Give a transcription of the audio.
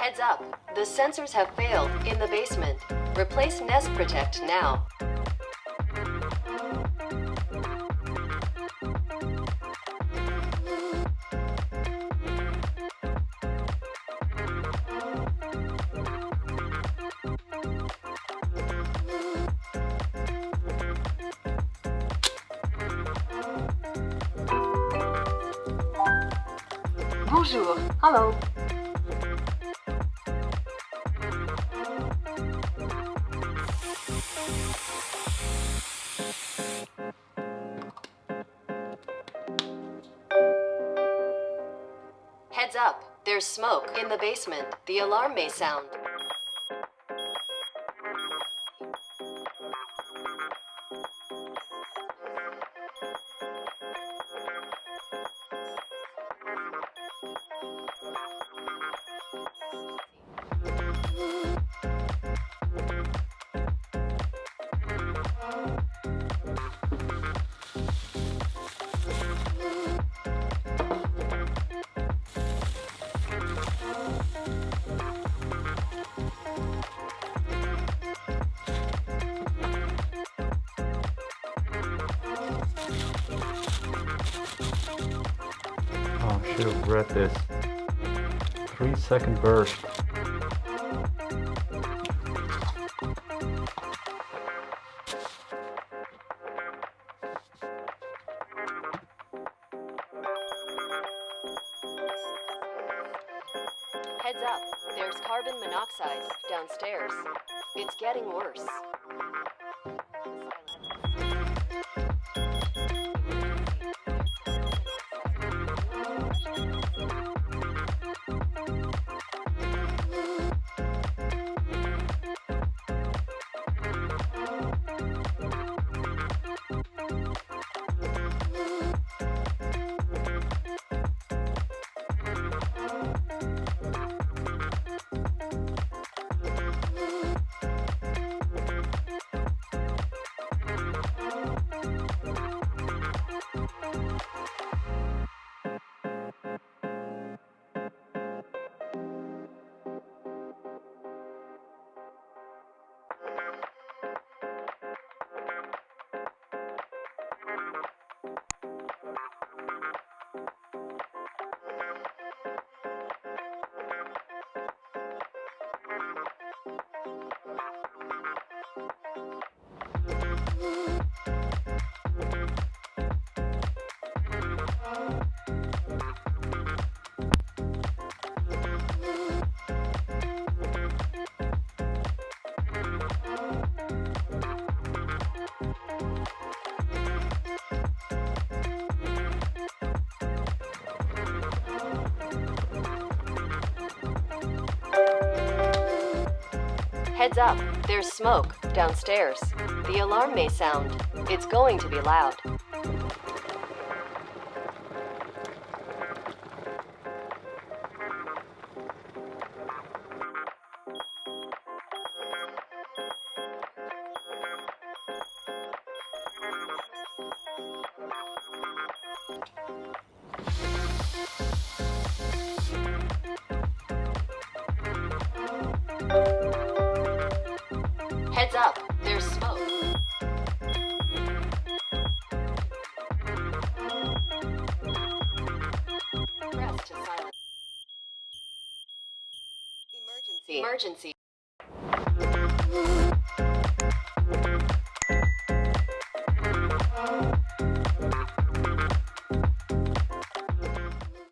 Heads up, the sensors have failed in the basement. Replace Nest Protect now. Bonjour, hallo. Heads up, there's smoke in the basement. The alarm may sound. Oh, I should have read this. 3-second burst. Heads up, there's carbon monoxide downstairs. It's getting worse. Heads up, there's smoke downstairs. The alarm may sound. It's going to be loud. Heads up, there's smoke. Press to silence. Emergency.